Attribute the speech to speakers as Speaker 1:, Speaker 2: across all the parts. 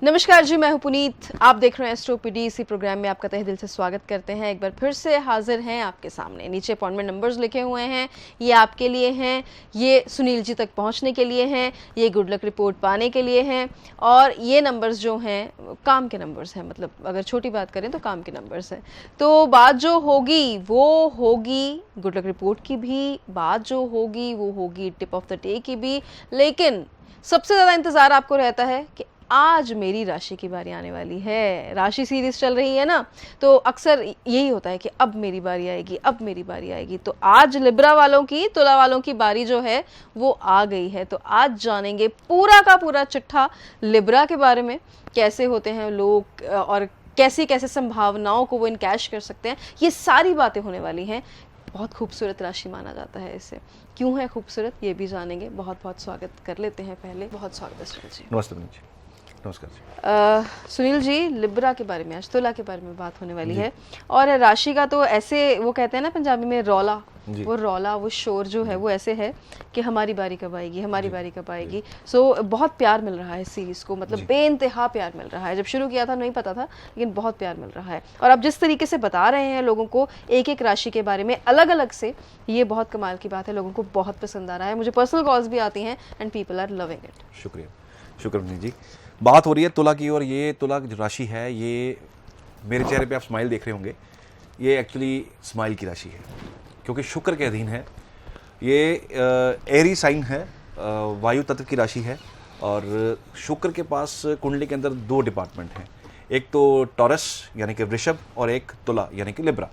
Speaker 1: नमस्कार जी, मैं हूं पुनीत। आप देख रहे हैं एस्ट्रो पीडी। इसी प्रोग्राम में आपका तहे दिल से स्वागत करते हैं। एक बार फिर से हाजिर हैं आपके सामने। नीचे अपॉइंटमेंट नंबर्स लिखे हुए हैं, ये आपके लिए हैं, ये सुनील जी तक पहुंचने के लिए हैं, ये गुड लक रिपोर्ट पाने के लिए हैं, और ये नंबर्स जो हैं काम के नंबर्स हैं। मतलब अगर छोटी बात करें तो काम के नंबर्स हैं। तो बात जो होगी वो होगी गुड लक रिपोर्ट की भी, बात जो होगी वो होगी टिप ऑफ द डे की भी, लेकिन सबसे ज़्यादा इंतज़ार आपको रहता है कि आज मेरी राशि की बारी आने वाली है। राशि सीरीज चल रही है ना, तो अक्सर यही होता है कि अब मेरी बारी आएगी, अब मेरी बारी आएगी। तो आज लिब्रा वालों की, तुला वालों की बारी जो है वो आ गई है। तो आज जानेंगे पूरा का पूरा चिट्ठा लिब्रा के बारे में, कैसे होते हैं लोग और कैसी कैसे संभावनाओं को वो इनकैश कर सकते हैं। ये सारी बातें होने वाली हैं। बहुत खूबसूरत राशि माना जाता है इसे। क्यों है खूबसूरत ये भी जानेंगे। बहुत बहुत स्वागत कर लेते हैं। पहले बहुत स्वागत है सुनील जी।
Speaker 2: नमस्ते जी। नमस्कार जी।
Speaker 1: सुनील जी, लिब्रा के बारे में, आज तुला के बारे में बात होने वाली है। और राशि का तो ऐसे वो कहते हैं ना पंजाबी में रौला, वो रौला, वो शोर जो है वो ऐसे है कि हमारी बारी कब आएगी, हमारी बारी कब आएगी। सो बहुत प्यार मिल रहा है इस सीरीज को, मतलब बेइंतहा प्यार मिल रहा है। जब शुरू किया था नहीं पता था, लेकिन बहुत प्यार मिल रहा है। और आप जिस तरीके से बता रहे हैं लोगों को एक एक राशि के बारे में अलग अलग से, ये बहुत कमाल की बात है। लोगों को बहुत पसंद आ रहा है। मुझे पर्सनल कॉल्स भी आती हैं and people are loving it.
Speaker 2: शुक्रिया जी। बात हो रही है तुला की, और ये तुला जो राशि है, ये मेरे चेहरे पे आप स्माइल देख रहे होंगे, ये एक्चुअली स्माइल की राशि है, क्योंकि शुक्र के अधीन है। ये एरी साइन है, वायु तत्व की राशि है। और शुक्र के पास कुंडली के अंदर दो डिपार्टमेंट हैं, एक तो टॉरस यानी कि वृषभ, और एक तुला यानी कि लिब्रा।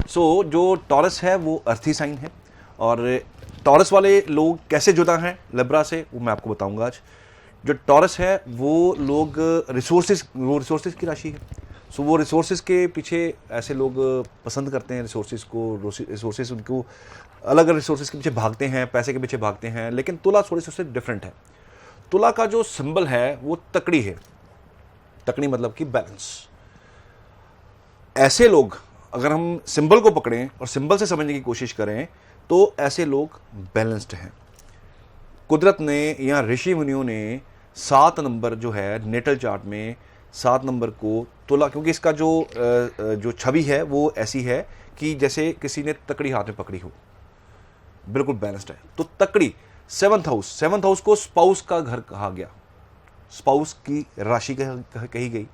Speaker 2: सो जो टॉरस है वो अर्थी साइन है, और टॉरस वाले लोग कैसे जुदा हैं लिब्रा से वो मैं आपको बताऊंगा आज। जो टॉरस है वो लोग रिसोर्सेज की राशि है। सो वो रिसोर्सेज के पीछे ऐसे लोग पसंद करते हैं रिसोर्सेज को, रिसोर्सेज उनको अलग अलग रिसोर्सेज के पीछे भागते हैं, पैसे के पीछे भागते हैं। लेकिन तुला थोड़ी सी उससे डिफरेंट है। तुला का जो सिंबल है वो तकड़ी है। तकड़ी मतलब कि बैलेंस। ऐसे लोग, अगर हम सिंबल को पकड़ें और सिंबल से समझने की कोशिश करें, तो ऐसे लोग बैलेंस्ड हैं। कुदरत ने या ऋषि मुनियों ने 7 नंबर जो है नेटल चार्ट में 7 नंबर को तुला, क्योंकि इसका जो छवि है वो ऐसी है कि जैसे किसी ने तकड़ी हाथ में पकड़ी हो, बिल्कुल बैलेंस्ड है। तो तकड़ी 7th हाउस को स्पाउस का घर कहा गया, स्पाउस की राशि कही गई।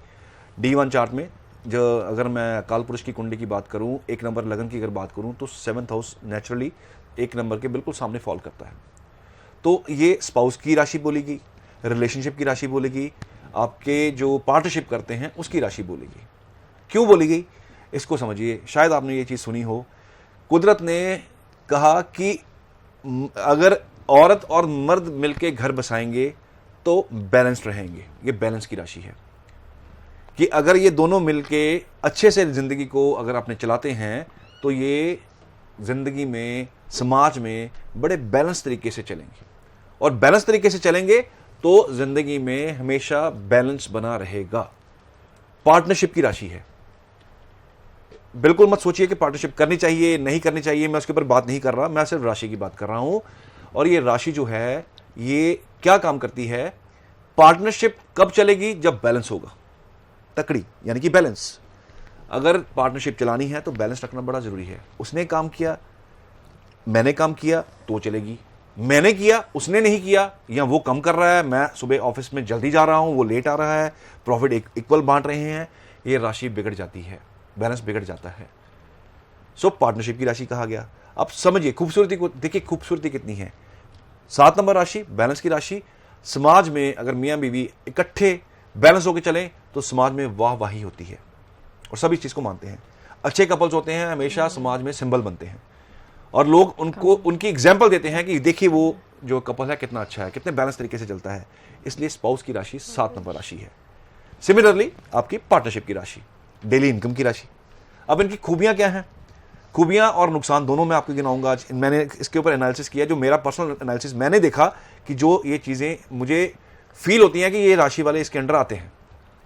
Speaker 2: D1 चार्ट में जो अगर मैं काल पुरुष की कुंडली की बात करूं, 1 नंबर लगन की अगर बात करूं, तो 7th हाउस नेचुरली 1 नंबर के बिल्कुल सामने फॉल करता है। तो ये स्पाउस की राशि बोलेगी, रिलेशनशिप की राशि बोलेगी, आपके जो पार्टनरशिप करते हैं उसकी राशि बोलेगी। क्यों बोलेगी इसको समझिए। शायद आपने ये चीज़ सुनी हो, कुदरत ने कहा कि अगर औरत और मर्द मिलके घर बसाएंगे तो बैलेंस्ड रहेंगे। ये बैलेंस की राशि है कि अगर ये दोनों मिलके अच्छे से ज़िंदगी को अगर आपने चलाते हैं तो ये ज़िंदगी में, समाज में बड़े बैलेंस तरीके से चलेंगे। और बैलेंस तरीके से चलेंगे तो जिंदगी में हमेशा बैलेंस बना रहेगा। पार्टनरशिप की राशि है। बिल्कुल मत सोचिए कि पार्टनरशिप करनी चाहिए नहीं करनी चाहिए, मैं उसके ऊपर बात नहीं कर रहा, मैं सिर्फ राशि की बात कर रहा हूं। और ये राशि जो है ये क्या काम करती है, पार्टनरशिप कब चलेगी, जब बैलेंस होगा। तकड़ी यानी कि बैलेंस। अगर पार्टनरशिप चलानी है तो बैलेंस रखना बड़ा जरूरी है। उसने काम किया, मैंने काम किया तो चलेगी। मैंने किया, उसने नहीं किया, या वो कम कर रहा है, मैं सुबह ऑफिस में जल्दी जा रहा हूं, वो लेट आ रहा है, प्रॉफिट इक्वल बांट रहे हैं, ये राशि बिगड़ जाती है, बैलेंस बिगड़ जाता है। सो पार्टनरशिप की राशि कहा गया। अब समझिए खूबसूरती को, देखिए खूबसूरती कितनी है। 7 नंबर राशि, बैलेंस की राशि। समाज में अगर मियाँ बीवी इकट्ठे बैलेंस होकर चलें तो समाज में वाहवाही होती है और सभी चीज़ को मानते हैं। अच्छे कपल्स होते हैं हमेशा समाज में सिंबल बनते हैं, और लोग उनको उनकी एग्जाम्पल देते हैं कि देखिए वो जो कपल है कितना अच्छा है, कितने बैलेंस तरीके से चलता है। इसलिए स्पाउस की राशि 7 नंबर राशि है। सिमिलरली आपकी पार्टनरशिप की राशि, डेली इनकम की राशि। अब इनकी खूबियां क्या हैं, खूबियां और नुकसान दोनों मैं आपको गिनाऊंगा आज। मैंने इसके ऊपर एनालिसिस किया, जो मेरा पर्सनल एनालिसिस, मैंने देखा कि जो ये चीज़ें मुझे फील होती हैं कि ये राशि वाले इसके अंडर आते हैं।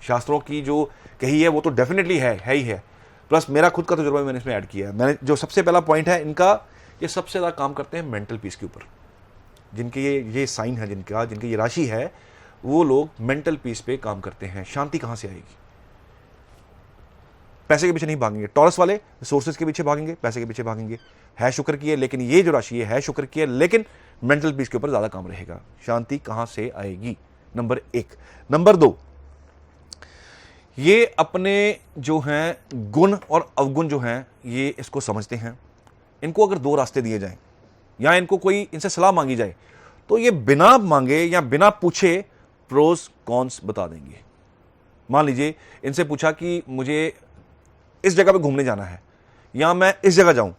Speaker 2: शास्त्रों की जो कही है वो तो डेफिनेटली है ही है, प्लस मेरा खुद का तजुर्बा मैंने इसमें ऐड किया है। मैंने जो सबसे पहला पॉइंट है इनका, ये सबसे ज़्यादा काम करते हैं मेंटल पीस के ऊपर। जिनके ये साइन है, जिनकी ये राशि है, वो लोग मेंटल पीस पे काम करते हैं। शांति कहां से आएगी? पैसे के पीछे नहीं भागेंगे। टॉरस वाले रिसोर्सेज के पीछे भागेंगे, पैसे के पीछे भागेंगे। है शुक्र की है, लेकिन ये जो राशि है शुक्र की है, लेकिन मेंटल पीस के ऊपर ज्यादा काम रहेगा। शांति कहां से आएगी? नंबर 1। नंबर 2, ये अपने जो हैं गुण और अवगुण जो हैं ये इसको समझते हैं। इनको अगर 2 रास्ते दिए जाएं या इनको कोई इनसे सलाह मांगी जाए तो ये बिना मांगे या बिना पूछे प्रोज कॉन्स बता देंगे। मान लीजिए इनसे पूछा कि मुझे इस जगह पे घूमने जाना है या मैं इस जगह जाऊं,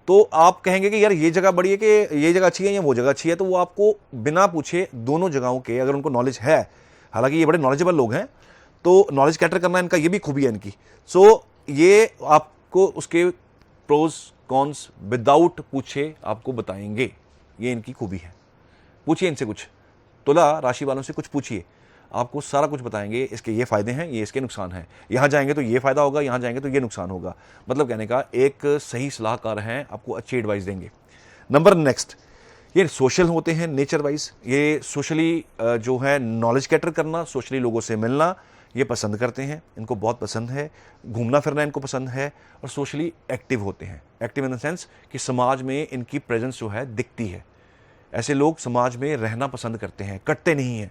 Speaker 2: तो आप कहेंगे कि यार ये जगह बड़ी है कि ये जगह अच्छी है या वो जगह अच्छी है, तो वो आपको बिना पूछे दोनों जगहों के, अगर उनको नॉलेज है, हालांकि ये बड़े नॉलेजेबल लोग हैं, तो नॉलेज कैटर करना इनका ये भी खूबी है इनकी। सो ये आपको उसके प्रोज कॉन्स विदाउट पूछे आपको बताएंगे, ये इनकी खूबी है। पूछिए इनसे कुछ, तुला राशि वालों से कुछ पूछिए, आपको सारा कुछ बताएंगे। इसके ये फायदे हैं, ये इसके नुकसान हैं, यहाँ जाएंगे तो ये फायदा होगा, यहाँ जाएंगे तो ये नुकसान होगा। मतलब कहने का एक सही सलाहकार हैं, आपको अच्छी एडवाइस देंगे। नंबर नेक्स्ट, ये सोशल होते हैं नेचर वाइज। ये सोशली जो है नॉलेज कैटर करना, सोशली लोगों से मिलना ये पसंद करते हैं, इनको बहुत पसंद है। घूमना फिरना इनको पसंद है और सोशली एक्टिव होते हैं। एक्टिव इन द सेंस कि समाज में इनकी प्रेजेंस जो है दिखती है। ऐसे लोग समाज में रहना पसंद करते हैं, कटते नहीं हैं।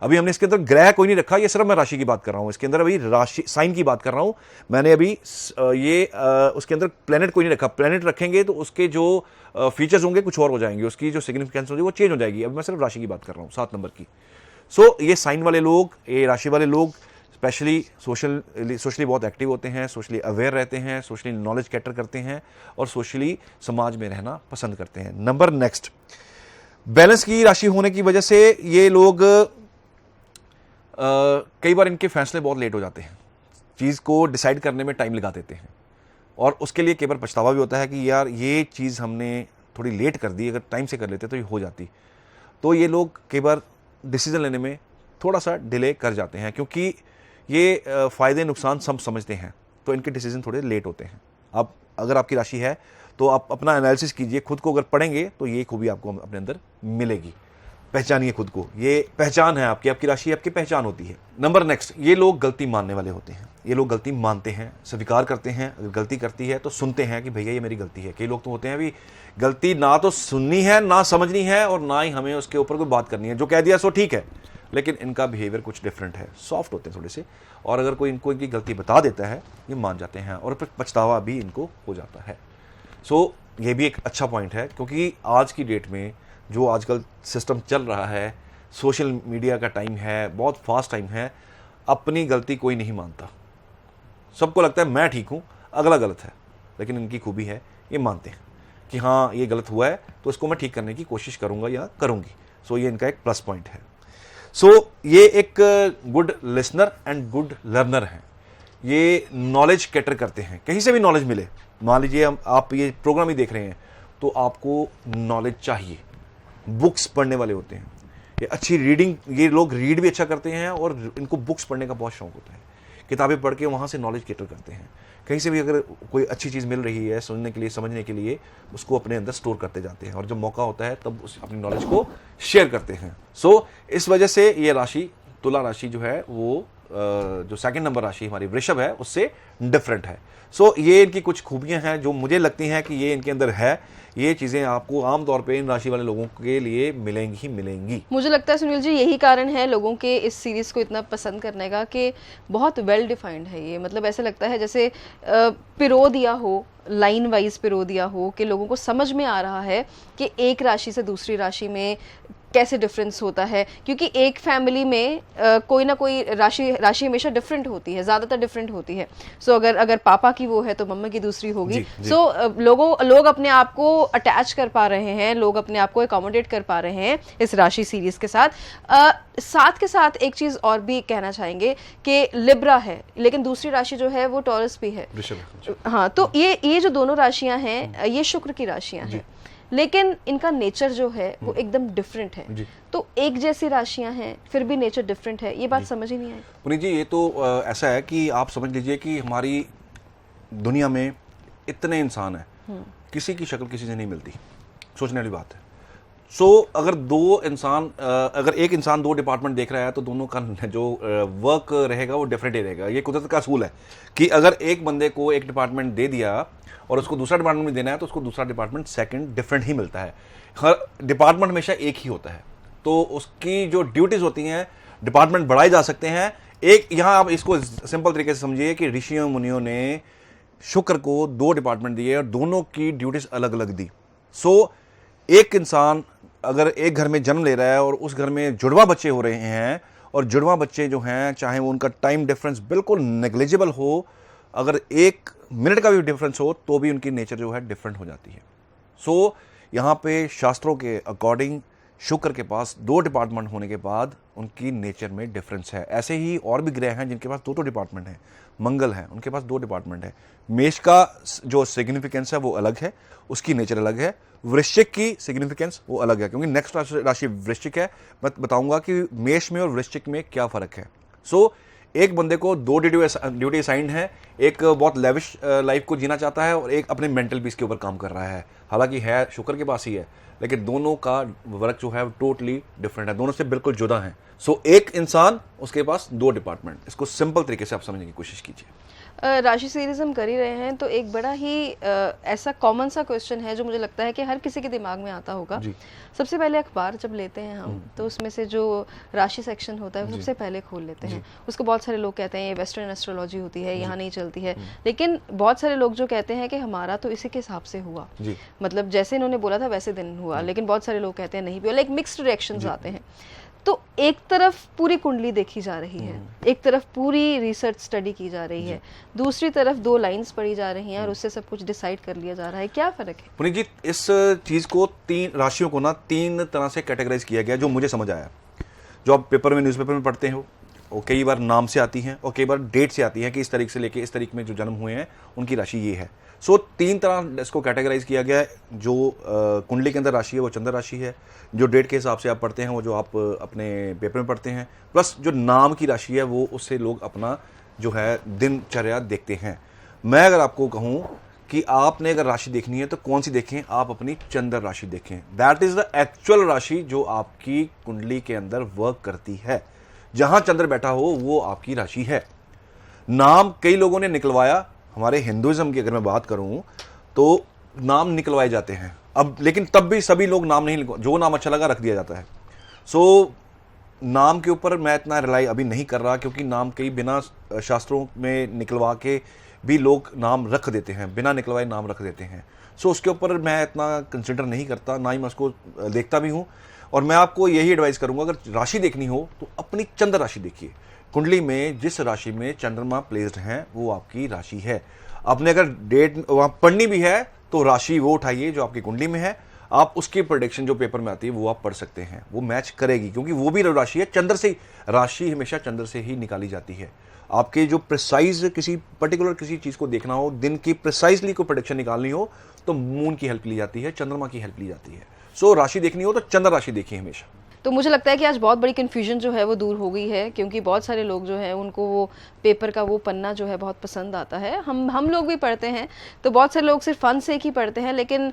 Speaker 2: अभी हमने इसके अंदर ग्रह कोई नहीं रखा, ये सिर्फ मैं राशि की बात कर रहा हूं। इसके अंदर अभी राशि साइन की बात कर रहा हूं मैंने अभी। उसके अंदर प्लेनेट कोई नहीं रखा। प्लेनेट रखेंगे तो उसके जो फीचर्स होंगे कुछ और हो जाएंगे, उसकी जो सिग्निफिकेंस होगी वो चेंज हो जाएगी। अभी मैं सिर्फ राशि की बात कर रहा हूं, 7 नंबर की। सो ये साइन वाले लोग, ये राशि वाले लोग स्पेशली सोशली बहुत एक्टिव होते हैं, सोशली अवेयर रहते हैं, सोशली नॉलेज कैटर करते हैं और सोशली समाज में रहना पसंद करते हैं। नंबर नेक्स्ट, बैलेंस की राशि होने की वजह से ये लोग कई बार इनके फैसले बहुत लेट हो जाते हैं, चीज़ को डिसाइड करने में टाइम लगा देते हैं और उसके लिए कई बार पछतावा भी होता है कि यार ये चीज़ हमने थोड़ी लेट कर दी, अगर टाइम से कर लेते तो ये हो जाती। तो ये लोग कई बार डिसीजन लेने में थोड़ा सा डिले कर जाते हैं, क्योंकि ये फ़ायदे नुकसान सब समझते हैं, तो इनके डिसीजन थोड़े लेट होते हैं। अब अगर आपकी राशि है तो आप अपना एनालिसिस कीजिए, खुद को अगर पढ़ेंगे तो ये खूबी आपको अपने अंदर मिलेगी। पहचानिए खुद को, ये पहचान है आपकी, आपकी राशि आपकी पहचान होती है। नंबर नेक्स्ट, ये लोग गलती मानने वाले होते हैं। ये लोग गलती मानते हैं, स्वीकार करते हैं। अगर गलती करती है तो सुनते हैं कि भैया ये मेरी गलती है। कई लोग तो होते हैं भी गलती ना तो सुननी है, ना समझनी है और ना ही हमें उसके ऊपर कोई बात करनी है, जो कह दिया सो ठीक है। लेकिन इनका बिहेवियर कुछ डिफरेंट है, सॉफ्ट होते हैं थोड़े से, और अगर कोई इनको इनकी गलती बता देता है ये मान जाते हैं और फिर पछतावा भी इनको हो जाता है। सो ये भी एक अच्छा पॉइंट है, क्योंकि आज की डेट में जो आजकल सिस्टम चल रहा है, सोशल मीडिया का टाइम है, बहुत फास्ट टाइम है, अपनी गलती कोई नहीं मानता। सबको लगता है मैं ठीक हूँ, अगला गलत है। लेकिन इनकी खूबी है, ये मानते हैं कि हाँ ये गलत हुआ है तो इसको मैं ठीक करने की कोशिश करूँगा या करूँगी। सो ये इनका एक प्लस पॉइंट है। सो ये एक good listener and good learner हैं। ये नॉलेज कैटर करते हैं, कहीं से भी नॉलेज मिले। मान लीजिए आप ये प्रोग्राम ही देख रहे हैं तो आपको नॉलेज चाहिए, बुक्स पढ़ने वाले होते हैं। ये अच्छी रीडिंग, ये लोग रीड भी अच्छा करते हैं और इनको बुक्स पढ़ने का बहुत शौक होता है। किताबें पढ़ के वहाँ से नॉलेज कैटर करते हैं। कहीं से भी अगर कोई अच्छी चीज़ मिल रही है सुनने के लिए, समझने के लिए, उसको अपने अंदर स्टोर करते जाते हैं और जब मौका होता है तब अपनी नॉलेज को शेयर करते हैं। सो इस वजह से ये राशि, तुला राशि जो है वो जो 2nd नंबर राशि हमारी वृषभ है उससे डिफरेंट है। सो ये इनकी कुछ खूबियां हैं जो मुझे लगती हैं कि ये इनके अंदर है। ये चीज़ें आपको आमतौर पे इन राशि वाले लोगों के लिए मिलेंगी ही मिलेंगी।
Speaker 1: मुझे लगता है सुनील जी यही कारण है लोगों के इस सीरीज़ को इतना पसंद करने का कि बहुत वेल डिफाइंड है ये। मतलब ऐसा लगता है जैसे पिरो दिया हो, लाइन वाइज पिरो दिया हो, कि लोगों को समझ में आ रहा है कि एक राशि से दूसरी राशि में कैसे डिफरेंस होता है। क्योंकि एक फैमिली में कोई ना कोई राशि हमेशा डिफरेंट होती है, ज़्यादातर डिफरेंट होती है। सो अगर पापा की वो है तो मम्मा की दूसरी होगी। सो लोग अपने आप को अटैच कर पा रहे हैं, लोग अपने आप को एकोमोडेट कर पा रहे हैं इस राशि सीरीज के साथ। साथ के साथ एक चीज़ और भी कहना चाहेंगे कि लिब्रा है, लेकिन दूसरी राशि जो है वो टॉरस भी है। हाँ, तो ये जो दोनों राशियां हैं ये शुक्र की राशियां हैं, लेकिन इनका नेचर जो है वो एकदम डिफरेंट है। तो एक जैसी राशियां हैं फिर भी नेचर डिफरेंट है, ये बात समझ ही नहीं आई।
Speaker 2: पुनीत जी, ये तो ऐसा है कि आप समझ लीजिए कि हमारी दुनिया में इतने इंसान हैं, किसी की शक्ल किसी से नहीं मिलती। सोचने वाली बात है। अगर दो इंसान अगर एक इंसान दो डिपार्टमेंट देख रहा है तो दोनों का जो वर्क रहेगा वो डिफरेंट ही रहेगा। ये कुदरत का असूल है कि अगर एक बंदे को एक डिपार्टमेंट दे दिया और उसको दूसरा डिपार्टमेंट में देना है तो उसको दूसरा डिपार्टमेंट सेकंड डिफरेंट ही मिलता है। हर डिपार्टमेंट हमेशा एक ही होता है, तो उसकी जो ड्यूटीज होती हैं डिपार्टमेंट बढ़ाए जा सकते हैं। एक यहाँ आप इसको सिंपल तरीके से समझिए कि ऋषियों मुनियों ने शुक्र को दो डिपार्टमेंट दिए और दोनों की ड्यूटीज अलग अलग दी। एक इंसान अगर एक घर में जन्म ले रहा है और उस घर में जुड़वा बच्चे हो रहे हैं और जुड़वा बच्चे जो हैं चाहे वो उनका टाइम डिफरेंस बिल्कुल नेग्लिजिबल हो, अगर 1 मिनट का भी डिफरेंस हो तो भी उनकी नेचर जो है डिफरेंट हो जाती है। यहाँ पे शास्त्रों के अकॉर्डिंग शुक्र के पास 2 डिपार्टमेंट होने के बाद उनकी नेचर में डिफरेंस है। ऐसे ही और भी ग्रह हैं जिनके पास 2 डिपार्टमेंट हैं। मंगल है, उनके पास 2 डिपार्टमेंट है। मेष का जो सिग्निफिकेंस है वो अलग है, उसकी नेचर अलग है। वृश्चिक की सिग्निफिकेंस वो अलग है, क्योंकि नेक्स्ट राशि वृश्चिक है। मैं बताऊंगा कि मेष में और वृश्चिक में क्या फर्क है। एक बंदे को 2 ड्यूटी असाइंड है, एक बहुत लेविश लाइफ को जीना चाहता है और एक अपने मेंटल पीस के ऊपर काम कर रहा है। हालांकि है शुक्र के पास ही है, लेकिन दोनों का वर्क जो है टोटली डिफरेंट है, दोनों से बिल्कुल जुदा है। एक इंसान उसके पास 2 डिपार्टमेंट। इसको सिंपल तरीके से आप समझने की कोशिश कीजिए।
Speaker 1: राशि सीरीज हम कर ही रहे हैं तो एक बड़ा ही ऐसा कॉमन सा क्वेश्चन है जो मुझे लगता है कि हर किसी के दिमाग में आता होगा। सबसे पहले अखबार जब लेते हैं हम तो उसमें से जो राशि सेक्शन होता है वो सबसे पहले खोल लेते हैं। उसको बहुत सारे लोग कहते हैं ये वेस्टर्न एस्ट्रोलॉजी होती है, यहाँ नहीं चलती है, लेकिन बहुत सारे लोग जो कहते हैं कि हमारा तो इसी के हिसाब से हुआ, मतलब जैसे इन्होंने बोला था वैसे दिन हुआ, लेकिन बहुत सारे लोग कहते हैं नहीं भी हुआ, लाइक मिक्स्ड रिएक्शंस आते हैं। तो एक तरफ पूरी कुंडली देखी जा रही है, एक तरफ पूरी रिसर्च स्टडी की जा रही है, दूसरी तरफ 2 लाइंस पढ़ी जा रही हैं और उससे सब कुछ डिसाइड कर लिया जा रहा है। क्या फर्क है?
Speaker 2: पुनीत जी, इस चीज को 3 राशियों को ना 3 तरह से कैटेगराइज किया गया, जो मुझे समझ आया। जो आप पेपर में न्यूज़पेपर में पढ़ते हो वो कई बार नाम से आती हैं और कई बार डेट से आती है कि इस तारीख से लेके इस तारीख में जो जन्म हुए हैं उनकी राशि ये है। 3 तरह इसको कैटेगराइज किया गया है। जो कुंडली के अंदर राशि है वो चंद्र राशि है, जो डेट के हिसाब से आप पढ़ते हैं वो जो आप अपने पेपर में पढ़ते हैं, प्लस जो नाम की राशि है वो उससे लोग अपना जो है दिनचर्या देखते हैं। मैं अगर आपको कहूँ कि आपने अगर राशि देखनी है तो कौन सी देखें, आप अपनी चंद्र राशि देखें। दैट इज द एक्चुअल राशि जो आपकी कुंडली के अंदर वर्क करती है। जहां चंद्र बैठा हो वो आपकी राशि है। नाम कई लोगों ने निकलवाया, हमारे हिंदुइज्म की अगर मैं बात करूं तो नाम निकलवाए जाते हैं अब, लेकिन तब भी सभी लोग नाम नहीं, जो नाम अच्छा लगा रख दिया जाता है। नाम के ऊपर मैं इतना रिलाई अभी नहीं कर रहा, क्योंकि नाम कई बिना शास्त्रों में निकलवा के भी लोग नाम रख देते हैं, बिना निकलवाए नाम रख देते हैं। उसके ऊपर मैं इतना कंसिडर नहीं करता, ना ही मैं उसको देखता भी हूँ। और मैं आपको यही एडवाइस करूंगा, अगर राशि देखनी हो तो अपनी चंद्र राशि देखिए। कुंडली में जिस राशि में चंद्रमा प्लेस्ड है वो आपकी राशि है। आपने अगर डेट वहां पढ़नी भी है तो राशि वो उठाइए जो आपकी कुंडली में है, आप उसकी प्रेडिक्शन जो पेपर में आती है वो आप पढ़ सकते हैं, वो मैच करेगी, क्योंकि वो भी राशि है चंद्र से। राशि हमेशा चंद्र से ही निकाली जाती है। आपके जो प्रिसाइज किसी पर्टिकुलर किसी चीज को देखना हो, दिन की प्रिसाइजली कोई प्रेडिक्शन निकालनी हो तो मून की हेल्प ली जाती है, चंद्रमा की हेल्प ली जाती है। राशि देखनी हो तो चंद्र राशि देखिए हमेशा।
Speaker 1: तो मुझे लगता है कि आज बहुत बड़ी कन्फ्यूजन जो है वो दूर हो गई है, क्योंकि बहुत सारे लोग जो है उनको वो पेपर का वो पन्ना जो है बहुत पसंद आता है। हम लोग भी पढ़ते हैं, तो बहुत सारे लोग सिर्फ फन से ही पढ़ते हैं, लेकिन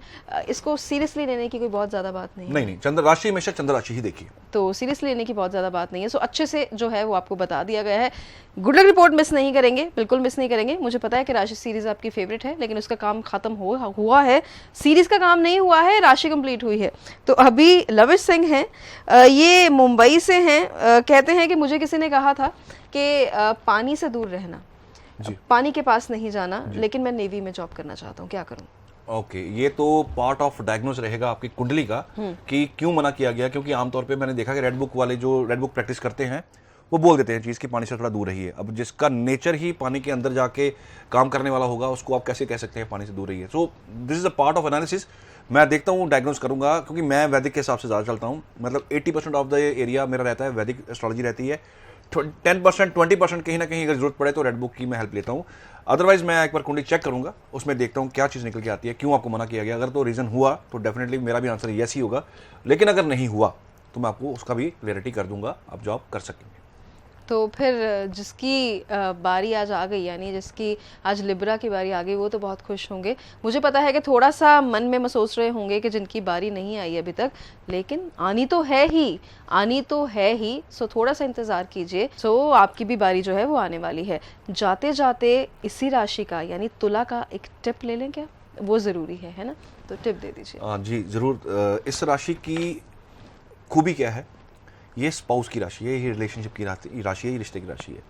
Speaker 1: इसको सीरियसली लेने की कोई बहुत ज़्यादा बात नहीं।
Speaker 2: चंद्र राशि हमेशा चंद्र राशि ही देखिए,
Speaker 1: तो सीरियसली लेने की बहुत ज़्यादा बात नहीं है। अच्छे से जो है वो आपको बता दिया गया है। गुड लक रिपोर्ट मिस नहीं करेंगे, बिल्कुल मिस नहीं करेंगे। मुझे पता है कि राशि सीरीज आपकी फेवरेट है, लेकिन उसका काम खत्म हुआ है, सीरीज का काम नहीं हुआ है, राशि कंप्लीट हुई है। तो अभी लविश सिंह हैं, ये मुंबई से हैं। कहते हैं कि मुझे किसी ने कहा था कि पानी से दूर रहना, पानी के पास नहीं जाना, लेकिन मैं नेवी में जॉब करना चाहता हूँ, क्या करूँ?
Speaker 2: ओके, ये तो पार्ट ऑफ डायग्नोज रहेगा आपकी कुंडली का कि क्यों मना किया गया। क्योंकि आमतौर पे मैंने देखा कि रेड बुक वाले जो रेड बुक प्रैक्टिस करते हैं वो बोल देते हैं चीज़ कि पानी से थोड़ा दूर रहिए। अब जिसका नेचर ही पानी के अंदर जाके काम करने वाला होगा उसको आप कैसे कह सकते हैं पानी से दूर रहिए। This is a part of analysis. मैं देखता हूँ, डायग्नोज करूंगा, क्योंकि मैं वैदिक के हिसाब से ज़्यादा चलता हूँ। मतलब 80% ऑफ द एरिया मेरा रहता है वैदिक एस्ट्रोलॉजी रहती है। 10% 20% कहीं ना कहीं अगर जरूरत पड़े तो रेड बुक की मैं हेल्प लेता हूँ। अदरवाइज मैं एक बार कुंडली चेक करूंगा, उसमें देखता हूँ क्या चीज़ निकल के आती है, क्यों आपको मना किया गया। अगर तो रीज़न हुआ तो डेफिनेटली मेरा भी आंसर यस ही होगा, लेकिन अगर नहीं हुआ तो मैं आपको उसका भी क्लैरिटी कर दूंगा, आप जॉब कर सकेंगे।
Speaker 1: तो फिर जिसकी बारी आज आ गई, यानी जिसकी आज लिब्रा की बारी आ गई, वो तो बहुत खुश होंगे। मुझे पता है कि थोड़ा सा मन में सोच रहे होंगे कि जिनकी बारी नहीं आई अभी तक, लेकिन आनी तो है ही, आनी तो है ही। सो थोड़ा सा इंतज़ार कीजिए। सो आपकी भी बारी जो है वो आने वाली है। जाते जाते इसी राशि का यानी तुला का एक टिप ले लें क्या? वो ज़रूरी है ना? तो टिप दे दीजिए।
Speaker 2: जी ज़रूर। इस राशि की खूबी क्या है? ये स्पाउस की राशि है, ये रिलेशनशिप की राशि है, ये रिश्ते की राशि है।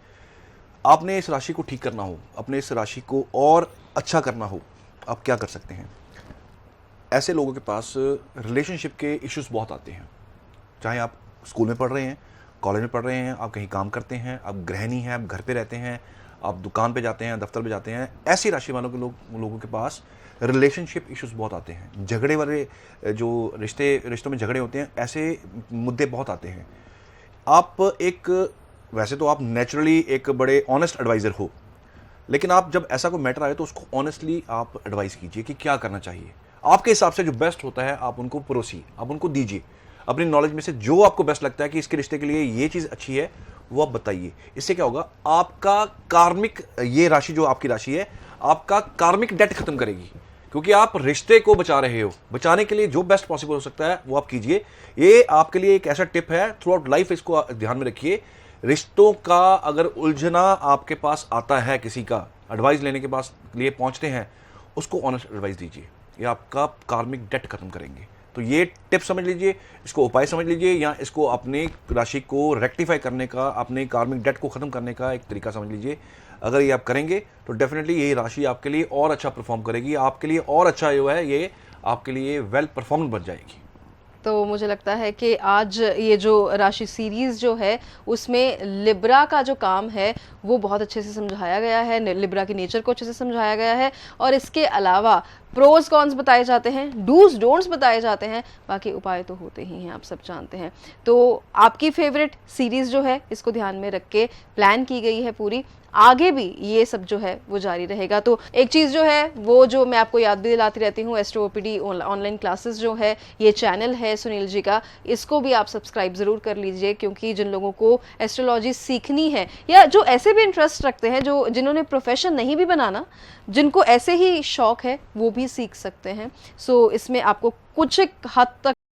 Speaker 2: आपने इस राशि को ठीक करना हो, अपने इस राशि को और अच्छा करना हो, आप क्या कर सकते हैं? ऐसे लोगों के पास रिलेशनशिप के इश्यूज बहुत आते हैं। चाहे आप स्कूल में पढ़ रहे हैं, कॉलेज में पढ़ रहे हैं, आप कहीं काम करते हैं, आप गृहिणी हैं, आप घर पे रहते हैं, आप दुकान पे जाते हैं, दफ्तर पे जाते हैं, ऐसी राशि वालों के लोगों के पास रिलेशनशिप इश्यूज बहुत आते हैं। झगड़े वाले जो रिश्तों में झगड़े होते हैं, ऐसे मुद्दे बहुत आते हैं। आप वैसे तो आप नेचुरली एक बड़े ऑनेस्ट एडवाइज़र हो, लेकिन आप जब ऐसा कोई मैटर आए तो उसको ऑनेस्टली आप एडवाइस कीजिए कि क्या करना चाहिए। आपके हिसाब से जो बेस्ट होता है आप उनको परोसिए, आप उनको दीजिए। अपनी नॉलेज में से जो आपको बेस्ट लगता है कि इसके रिश्ते के लिए ये चीज़ अच्छी है, वो आप बताइए। इससे क्या होगा, आपका कार्मिक, ये राशि जो आपकी राशि है, आपका कार्मिक डेट खत्म करेगी, क्योंकि आप रिश्ते को बचा रहे हो। बचाने के लिए जो बेस्ट पॉसिबल हो सकता है वो आप कीजिए। ये आपके लिए एक ऐसा टिप है, थ्रू आउट लाइफ इसको ध्यान में रखिए। रिश्तों का अगर उलझना आपके पास आता है, किसी का एडवाइस लेने के पास लिए पहुंचते हैं, उसको ऑनेस्ट एडवाइस दीजिए। ये आपका कार्मिक डेट खत्म करेंगे। तो ये टिप समझ लीजिए, इसको उपाय समझ लीजिए, या इसको अपने राशि को रेक्टिफाई करने का, अपने कार्मिक डेट को खत्म करने का एक तरीका समझ लीजिए। अगर ये आप करेंगे तो डेफिनेटली ये राशि आपके लिए और अच्छा परफॉर्म करेगी, आपके लिए और अच्छा जो है ये आपके लिए वेल परफॉर्म बन जाएगी।
Speaker 1: तो मुझे लगता है कि आज ये जो राशि सीरीज़ जो है उसमें लिब्रा का जो काम है वो बहुत अच्छे से समझाया गया है, लिब्रा की नेचर को अच्छे से समझाया गया है, और इसके अलावा प्रोज कॉन्स बताए जाते हैं, डूज डोंट्स बताए जाते हैं, बाकी उपाय तो होते ही हैं, आप सब जानते हैं। तो आपकी फेवरेट सीरीज़ जो है इसको ध्यान में रख के प्लान की गई है पूरी, आगे भी ये सब जो है वो जारी रहेगा। तो एक चीज़ जो है वो जो मैं आपको याद भी दिलाती रहती हूँ, एस्ट्रो ओपीडी ऑनलाइन क्लासेस जो है, ये चैनल है सुनील जी का, इसको भी आप सब्सक्राइब ज़रूर कर लीजिए, क्योंकि जिन लोगों को एस्ट्रोलॉजी सीखनी है या जो ऐसे भी इंटरेस्ट रखते हैं, जो जिन्होंने प्रोफेशन नहीं भी बनाना, जिनको ऐसे ही शौक है, वो भी सीख सकते हैं। सो इसमें आपको कुछ एक हद तक